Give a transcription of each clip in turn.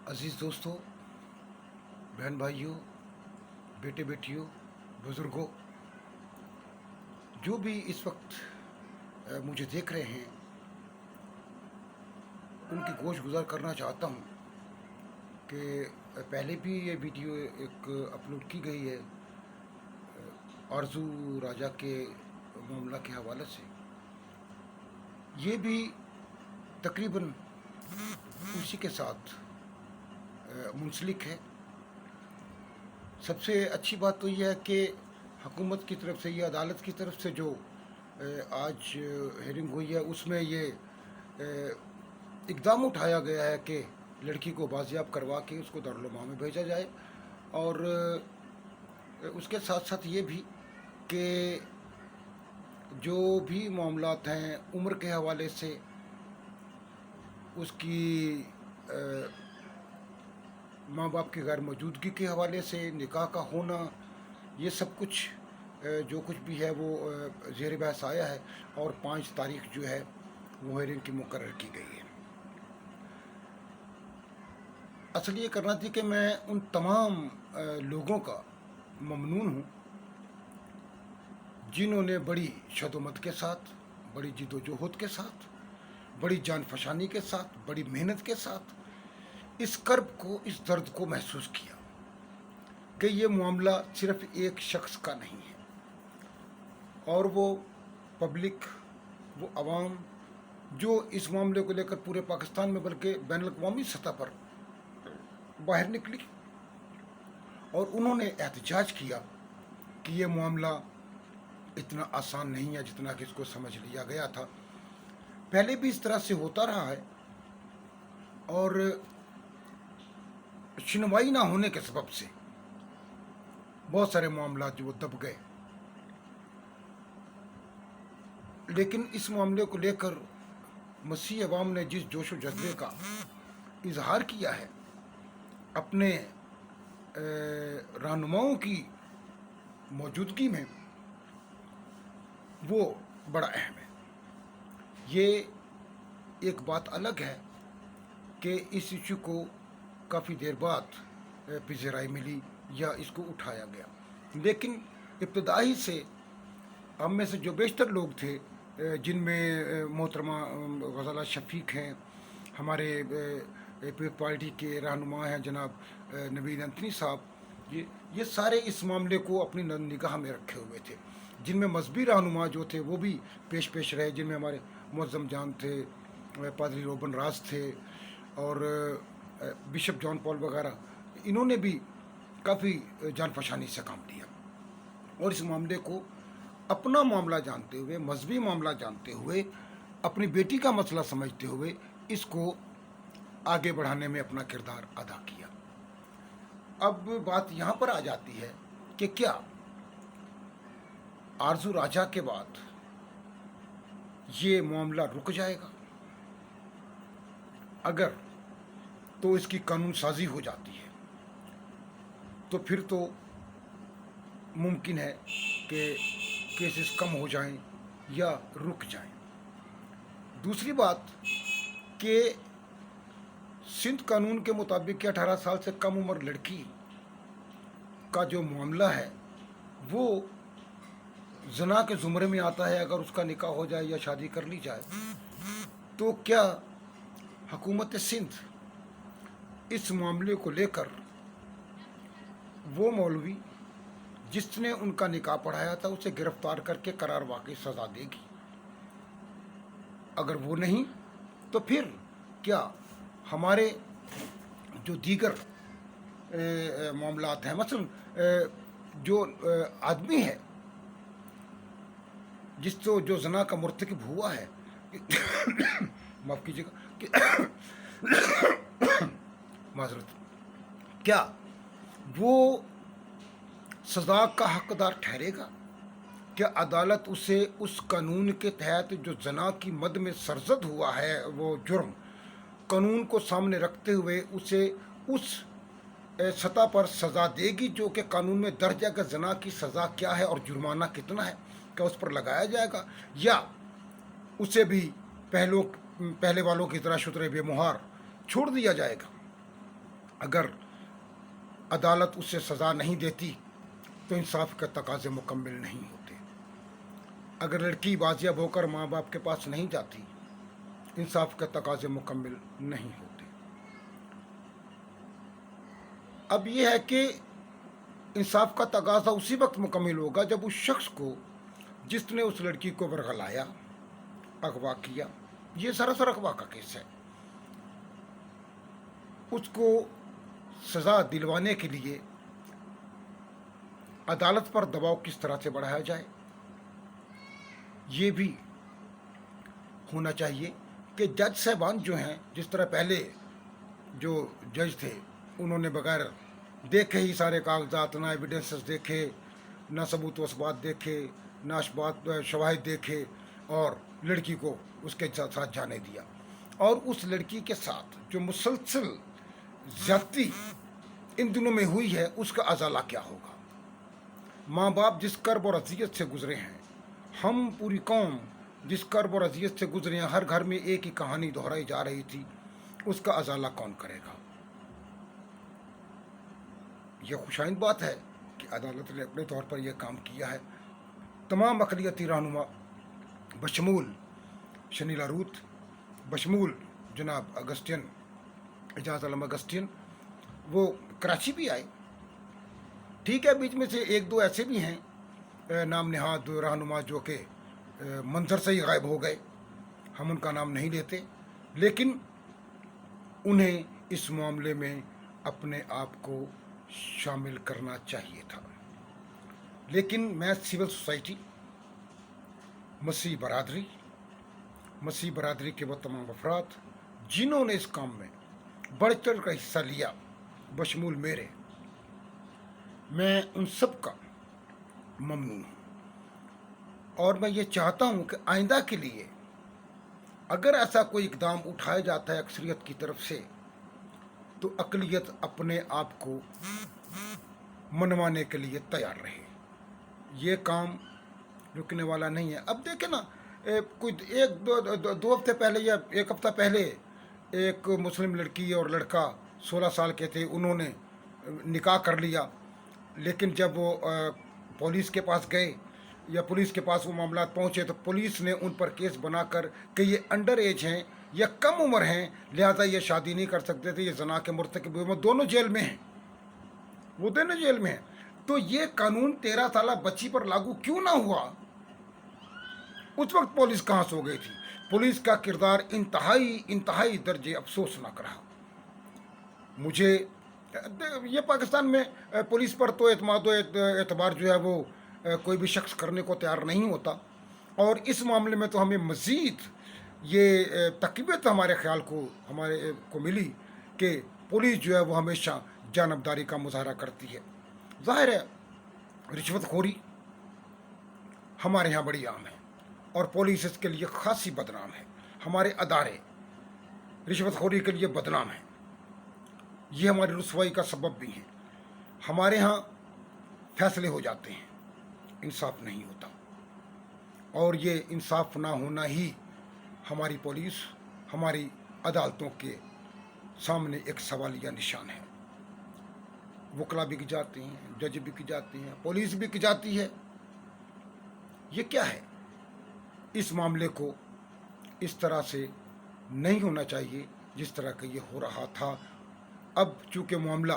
अज़ीज़ दोस्तों, बहन भाइयों, बेटे बेटियों, बुज़ुर्गों, जो भी इस वक्त मुझे देख रहे हैं, उनकी गोश गुजार करना चाहता हूँ कि पहले भी ये वीडियो एक अपलोड की गई है आरज़ू राजा के मामला के हवाले से। ये भी तकरीबन उसी के साथ मुंसलिक है। सबसे अच्छी बात तो यह है कि हुकूमत की तरफ से या अदालत की तरफ से जो आज हेयरिंग हुई है, उसमें ये इकदाम उठाया गया है कि लड़की को बाजियाब करवा के उसको दारुल-उलूमा में भेजा जाए। और उसके साथ साथ ये भी कि जो भी मामलात हैं उम्र के हवाले से, उसकी माँ बाप की गैर मौजूदगी के हवाले से, निकाह का होना, ये सब कुछ जो कुछ भी है वो ज़ेर बहस आया है। और 5 तारीख जो है वो हेयरिंग की मुकर्रर की गई है। असल ये करना थी कि मैं उन तमाम लोगों का ममनून हूँ जिन्होंने बड़ी शदोमत के साथ, बड़ी जिदोजहद के साथ, बड़ी जान फशानी के साथ, बड़ी मेहनत के साथ इस कर्ब को, इस दर्द को महसूस किया कि ये मामला सिर्फ एक शख्स का नहीं है, और वो पब्लिक, वो आवाम जो इस मामले को लेकर पूरे पाकिस्तान में बल्कि बैनुल-अक़वामी सतह पर बाहर निकली और उन्होंने एहतजाज किया कि ये मामला इतना आसान नहीं है जितना कि इसको समझ लिया गया था। पहले भी इस तरह से होता रहा है और सुनवाई ना होने के सबब से बहुत सारे मामला जो दब गए। लेकिन इस मामले को लेकर मसीह अवाम ने जिस जोश व जज्बे का इजहार किया है अपने रहनुमाओं की मौजूदगी में, वो बड़ा अहम है। ये एक बात अलग है कि इस इशू को काफ़ी देर बाद पिज़राई मिली या इसको उठाया गया, लेकिन इब्तदाई से हम में से जो बेशतर लोग थे, जिनमें मोहतरमा गज़ाला शफ़ीक हैं, हमारे पीपल पार्टी के रहनुमा हैं जनाब नवीन अंथनी साहब, ये सारे इस मामले को अपनी निगाह में रखे हुए थे। जिनमें मजहबी रहनुमा जो थे वो भी पेश रहे, जिनमें हमारे मुअज़्ज़म जान थे, पादरी रोबन राज थे और बिशप जॉन पॉल वगैरह। इन्होंने भी काफ़ी जान फशानी से काम लिया और इस मामले को अपना मामला जानते हुए, मजहबी मामला जानते हुए, अपनी बेटी का मसला समझते हुए इसको आगे बढ़ाने में अपना किरदार अदा किया। अब बात यहाँ पर आ जाती है कि क्या आरज़ू राजा के बाद ये मामला रुक जाएगा? अगर तो इसकी कानून साजी हो जाती है तो फिर तो मुमकिन है कि केसेस कम हो जाएं या रुक जाएं। दूसरी बात कि सिंध कानून के मुताबिक कि 18 साल से कम उम्र लड़की का जो मामला है वो ज़ना के ज़ुमरे में आता है। अगर उसका निकाह हो जाए या शादी कर ली जाए तो क्या हुकूमत सिंध इस मामले को लेकर वो मौलवी जिसने उनका निकाह पढ़ाया था उसे गिरफ्तार करके करार वाकई सज़ा देगी? अगर वो नहीं तो फिर क्या हमारे जो दीगर मामलात हैं, मसलन जो आदमी है जिसको जो ज़ना का मुर्तकिब हुआ है माफ़ कीजिएगा माजरत, क्या वो सज़ा का हकदार ठहरेगा? क्या अदालत उसे उस कानून के तहत जो ज़ना की मद में सरजद हुआ है वो जुर्म, कानून को सामने रखते हुए उसे उस सतह पर सज़ा देगी जो कि कानून में दर्ज है कि ज़ना की सज़ा क्या है और जुर्माना कितना है? क्या उस पर लगाया जाएगा या उसे भी पहले वालों की तरह शुतरे बेमुहार छोड़ दिया जाएगा? अगर अदालत उसे सज़ा नहीं देती तो इंसाफ के तकाजे मुकम्मल नहीं होते। अगर लड़की बाजियाब होकर माँ बाप के पास नहीं जाती, इंसाफ के तकाजे मुकम्मल नहीं होते। अब यह है कि इंसाफ का तकाजा उसी वक्त मुकम्मल होगा जब उस शख्स को जिसने उस लड़की को बरगलाया, अगवा किया, ये सरासर अगवा का केस है, उसको सज़ा दिलवाने के लिए अदालत पर दबाव किस तरह से बढ़ाया जाए, ये भी होना चाहिए कि जज साहबान जो हैं, जिस तरह पहले जो जज थे उन्होंने बगैर देखे ही सारे कागजात, ना एविडेंसेस देखे, ना सबूत वसबात देखे, ना शवाहिद देखे, और लड़की को उसके साथ जाने दिया। और उस लड़की के साथ जो मुसलसल ज्यादती इन दिनों में हुई है, उसका अजाला क्या होगा। माँ बाप जिस कर्ब और अजियत से गुजरे हैं, हम पूरी कौम जिस कर्ब और अजियत से गुजरे हैं, हर घर में एक ही कहानी दोहराई जा रही थी, उसका अजाला कौन करेगा। यह खुशाइंद बात है कि अदालत ने अपने तौर पर यह काम किया है। तमाम अक़लियती रहनुमा बशमूल शनीला रूथ, बशमूल जनाब अगस्टिन, एजाज आलम अगस्टिन, वो कराची भी आए। ठीक है, बीच में से एक दो ऐसे भी हैं नाम नहाद रहनुमा जो कि मंजर से ही गायब हो गए, हम उनका नाम नहीं लेते, लेकिन उन्हें इस मामले में अपने आप को शामिल करना चाहिए था। लेकिन मैं सिविल सोसाइटी, मसीह बरादरी के वो तमाम अफराद जिन्होंने इस काम में बढ़ चढ़ कर हिस्सा लिया, बशमूल मेरे, मैं उन सब का ममनून हूँ। और मैं ये चाहता हूँ कि आइंदा के लिए अगर ऐसा कोई इकदाम उठाया जाता है अक्सरियत की तरफ से, तो अक़लियत अपने आप को मनवाने के लिए तैयार रहे। ये काम रुकने वाला नहीं है। अब देखें ना, कोई दो हफ्ते पहले या एक हफ्ता पहले एक मुस्लिम लड़की और लड़का 16 साल के थे, उन्होंने निकाह कर लिया, लेकिन जब वो पुलिस के पास गए या पुलिस के पास वो मामला पहुँचे, तो पुलिस ने उन पर केस बनाकर कि ये अंडर एज हैं या कम उम्र हैं, लिहाजा ये शादी नहीं कर सकते थे, ये ज़ना के मुर्तकिब हुए, वो दोनों जेल में हैं, वो दोनों जेल में हैं। तो ये कानून 13 साल बच्ची पर लागू क्यों ना हुआ। उस वक्त पुलिस कहाँ सो गई थी। पुलिस का किरदार इंतहाई दर्जे अफसोसनाक रहा। मुझे ये पाकिस्तान में पुलिस पर तो एतबार जो है वो कोई भी शख्स करने को तैयार नहीं होता, और इस मामले में तो हमें मज़ीद ये तक़वियत हमारे ख्याल को मिली कि पुलिस जो है वो हमेशा जानबदारी का मुजाहरा करती है। ज़ाहिर है रिश्वतखोरी हमारे यहाँ बड़ी आम है और पुलिस इसके लिए खासी बदनाम है। हमारे अदारे रिश्वतखोरी के लिए बदनाम हैं, ये हमारी रुसवाई का सबब भी है। हमारे यहाँ फैसले हो जाते हैं, इंसाफ नहीं होता, और ये इंसाफ ना होना ही हमारी पुलिस, हमारी अदालतों के सामने एक सवालिया निशान है। वकला बिक जाते हैं, जज बिक जाते हैं, पुलिस बिक जाती है। ये क्या है। इस मामले को इस तरह से नहीं होना चाहिए जिस तरह का ये हो रहा था। अब चूँकि मामला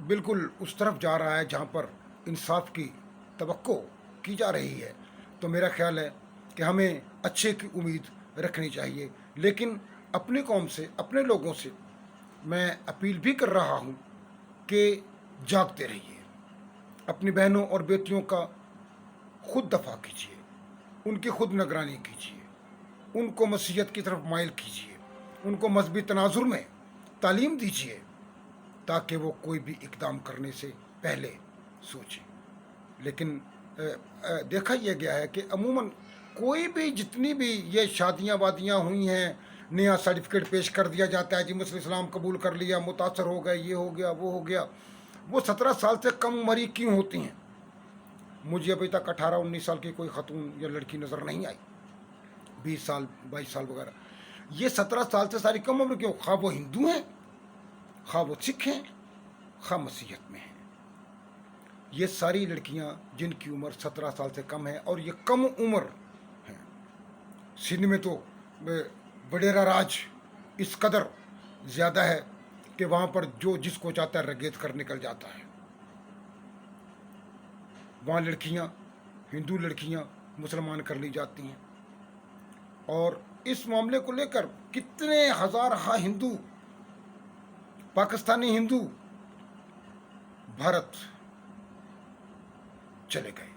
बिल्कुल उस तरफ जा रहा है जहाँ पर इंसाफ की तवक्को की जा रही है, तो मेरा ख्याल है कि हमें अच्छे की उम्मीद रखनी चाहिए। लेकिन अपनी कौम से, अपने लोगों से मैं अपील भी कर रहा हूँ कि जागते रहिए, अपनी बहनों और बेटियों का खुद दफा कीजिए, उनकी खुद निगरानी कीजिए, उनको मसीहत की तरफ माइल कीजिए, उनको मजहबी तनाजुर में तालीम दीजिए, ताकि वो कोई भी इकदाम करने से पहले सोचें। लेकिन देखा यह गया है कि अमूमन कोई भी, जितनी भी ये शादियाँ वादियाँ हुई हैं, नया सर्टिफिकेट पेश कर दिया जाता है, जी मुस्लिम इस्लाम कबूल कर लिया, मुतासर हो गए, ये हो गया, वो हो गया। वो 17 साल से कम उम्र क्यों होती हैं। मुझे अभी तक 18-19 साल की कोई खतून या लड़की नज़र नहीं आई, 20 साल 22 साल वगैरह। ये 17 साल से सारी कम उम्र क्यों, खा वो हिंदू हैं خواہ وہ سکھ ہیں خواہ مسیحیت میں ہیں. یہ ساری لڑکیاں جن کی عمر 17 سال سے کم ہے اور یہ کم عمر ہیں. سندھ میں تو وڈیرا راج اس قدر زیادہ ہے کہ وہاں پر جو جس کو چاہتا ہے رگیت کر نکل جاتا ہے. وہاں لڑکیاں ہندو لڑکیاں مسلمان کر لی جاتی ہیں. اور اس معاملے کو لے کر کتنے ہزار ہندو پاکستانی ہندو بھارت چلے گئے.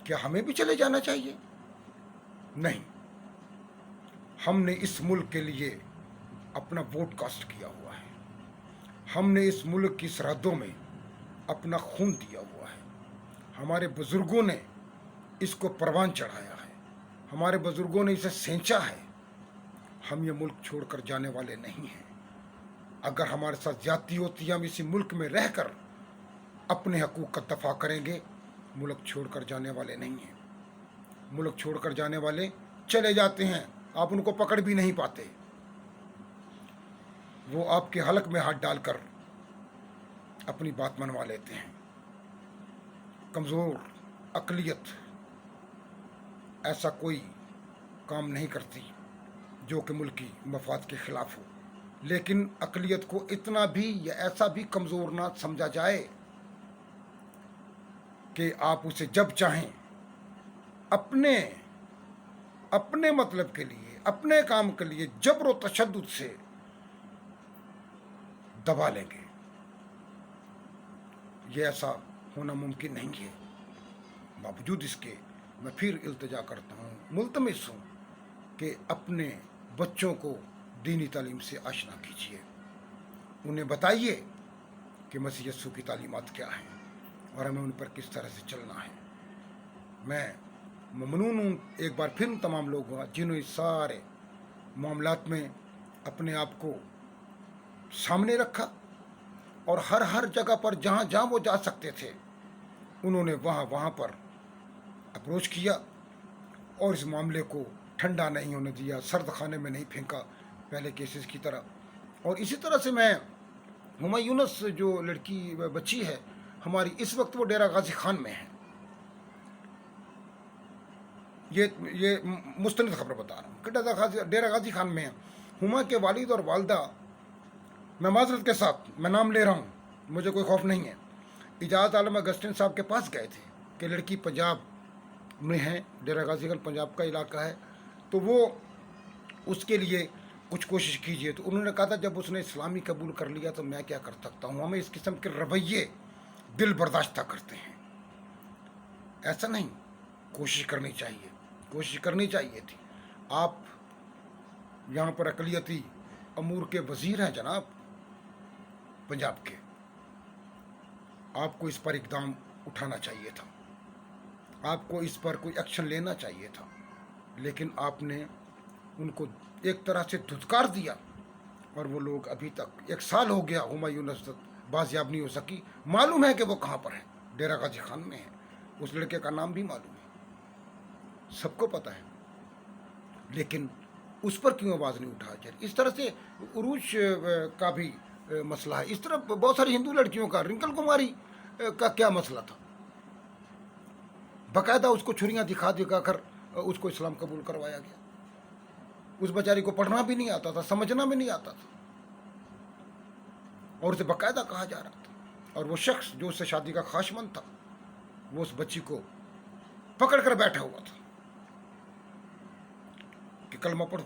کیا ہمیں بھی چلے جانا چاہیے؟ نہیں. ہم نے اس ملک کے لیے اپنا ووٹ کاسٹ کیا ہوا ہے. ہم نے اس ملک کی سرحدوں میں اپنا خون دیا ہوا ہے. ہمارے بزرگوں نے اس کو پروان چڑھایا ہے. ہمارے بزرگوں نے اسے سینچا ہے. ہم یہ ملک چھوڑ کر جانے والے نہیں ہیں. اگر ہمارے ساتھ زیادتی ہوتی ہے ہم اسی ملک میں رہ کر اپنے حقوق کا دفاع کریں گے. ملک چھوڑ کر جانے والے نہیں ہیں. ملک چھوڑ کر جانے والے چلے جاتے ہیں. آپ ان کو پکڑ بھی نہیں پاتے. وہ آپ کے حلق میں ہاتھ ڈال کر اپنی بات منوا لیتے ہیں. کمزور اقلیت ایسا کوئی کام نہیں کرتی جو کہ ملکی مفاد کے خلاف ہو. لیکن اقلیت کو اتنا بھی یا ایسا بھی کمزور نہ سمجھا جائے کہ آپ اسے جب چاہیں اپنے مطلب کے لیے اپنے کام کے لیے جبر و تشدد سے دبا لیں گے. یہ ایسا ہونا ممکن نہیں ہے. باوجود اس کے میں پھر التجا کرتا ہوں، ملتمس ہوں کہ اپنے بچوں کو دینی تعلیم سے آشنا کیجیے. انہیں بتائیے کہ مسیح یسوع کی تعلیمات کیا ہیں اور ہمیں ان پر کس طرح سے چلنا ہے. میں ممنون ہوں ایک بار پھر تمام لوگوں جنہوں نے سارے معاملات میں اپنے آپ کو سامنے رکھا اور ہر جگہ پر جہاں جہاں وہ جا سکتے تھے انہوں نے وہاں پر اپروچ کیا اور اس معاملے کو ٹھنڈا نہیں ہونے دیا، سرد خانے میں نہیں پھینکا پہلے کیسز کی طرح. اور اسی طرح سے میں ہما یونس جو لڑکی بچی ہے ہماری، اس وقت وہ ڈیرہ غازی خان میں ہے. یہ مستند خبر بتا رہا ہوں کہ ڈیرہ غازی خان میں ہے. ہما کے والد اور والدہ، میں معذرت کے ساتھ میں نام لے رہا ہوں، مجھے کوئی خوف نہیں ہے، اجازت عالم اگسٹین صاحب کے پاس گئے تھے کہ لڑکی پنجاب میں ہے، ڈیرہ غازی خان پنجاب کا علاقہ ہے، تو وہ اس کے لیے کچھ کوشش کیجیے. تو انہوں نے کہا تھا جب اس نے اسلامی قبول کر لیا تو میں کیا کر سکتا ہوں. ہمیں اس قسم کے رویے دل برداشتہ کرتے ہیں. ایسا نہیں، کوشش کرنی چاہیے تھی. آپ یہاں پر اقلیتی امور کے وزیر ہیں جناب پنجاب کے، آپ کو اس پر اقدام اٹھانا چاہیے تھا، آپ کو اس پر کوئی ایکشن لینا چاہیے تھا. لیکن آپ نے ان کو ایک طرح سے دھتکار دیا اور وہ لوگ ابھی تک 1 سال ہو گیا ہما یونس بازیاب نہیں ہو سکی. معلوم ہے کہ وہ کہاں پر ہے، ڈیرہ غازی خان میں ہے. اس لڑکے کا نام بھی معلوم ہے، سب کو پتہ ہے. لیکن اس پر کیوں آواز نہیں اٹھا جائے؟ اس طرح سے عروج کا بھی مسئلہ ہے. اس طرح بہت ساری ہندو لڑکیوں کا، رنکل کماری کا کیا مسئلہ تھا؟ باقاعدہ اس کو چھریاں دکھا کر اس کو اسلام قبول کروایا گیا. اس بیچاری کو پڑھنا بھی نہیں آتا تھا، سمجھنا بھی نہیں آتا تھا، اور اسے باقاعدہ کہا جا رہا تھا. اور وہ شخص جو اس سے شادی کا خواہشمند تھا وہ اس بچی کو پکڑ کر بیٹھا ہوا تھا کہ کلمہ پڑھو.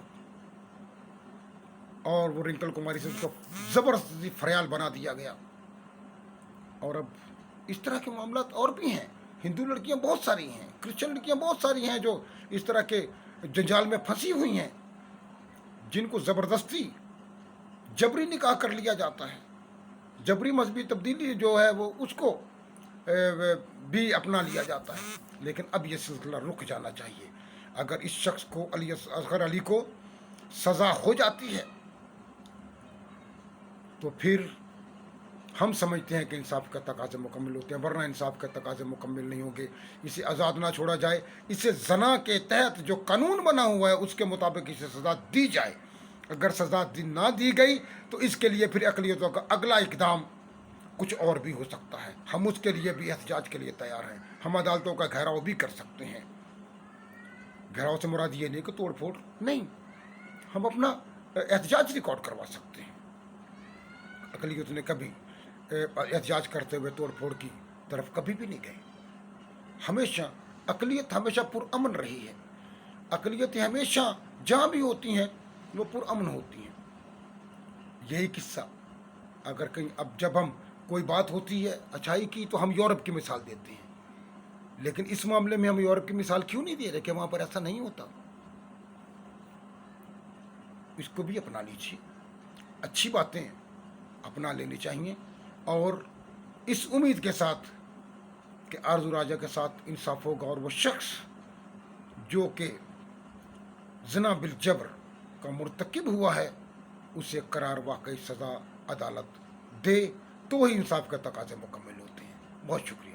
اور وہ رنکل کماری سے اس کو زبردستی فریال بنا دیا گیا. اور اب اس طرح کے معاملات اور بھی ہیں. ہندو لڑکیاں بہت ساری ہیں، کرسچن لڑکیاں بہت ساری ہیں جو اس طرح کے جنجال میں پھنسی ہوئی ہیں، جن کو زبردستی جبری نکاح کر لیا جاتا ہے. جبری مذہبی تبدیلی جو ہے وہ اس کو بھی اپنا لیا جاتا ہے. لیکن اب یہ سلسلہ رک جانا چاہیے. اگر اس شخص کو اصغر علی کو سزا ہو جاتی ہے تو پھر ہم سمجھتے ہیں کہ انصاف کا تقاضے مکمل ہوتے ہیں، ورنہ انصاف کا تقاضے مکمل نہیں ہوں گے. اسے آزاد نہ چھوڑا جائے، اسے زنا کے تحت جو قانون بنا ہوا ہے اس کے مطابق اسے سزا دی جائے. اگر سزا نہ دی گئی تو اس کے لیے پھر اقلیتوں کا اگلا اقدام کچھ اور بھی ہو سکتا ہے. ہم اس کے لیے بھی احتجاج کے لیے تیار ہیں. ہم عدالتوں کا گھیراؤ بھی کر سکتے ہیں. گھیراؤ سے مراد یہ نہیں کہ توڑ پھوڑ نہیں، ہم اپنا احتجاج ریکارڈ کروا سکتے ہیں. اقلیت نے کبھی احتجاج کرتے ہوئے توڑ پھوڑ کی طرف کبھی بھی نہیں گئے. ہمیشہ اقلیت ہمیشہ پرامن رہی ہے. اقلیتیں ہمیشہ جہاں بھی ہوتی ہیں وہ پرامن ہوتی ہیں. یہی قصہ اگر کہیں اب جب ہم کوئی بات ہوتی ہے اچھائی کی تو ہم یورپ کی مثال دیتے ہیں، لیکن اس معاملے میں ہم یورپ کی مثال کیوں نہیں دے رہے کہ وہاں پر ایسا نہیں ہوتا؟ اس کو بھی اپنا لیجیے. اچھی باتیں اپنا لینی چاہیے، اور اس امید کے ساتھ کہ آرزو راجہ کے ساتھ انصاف ہوگا اور وہ شخص جو کہ زنا بالجبر کا مرتکب ہوا ہے اسے قرار واقعی سزا عدالت دے تو ہی انصاف کے تقاضے مکمل ہوتے ہیں. بہت شکریہ.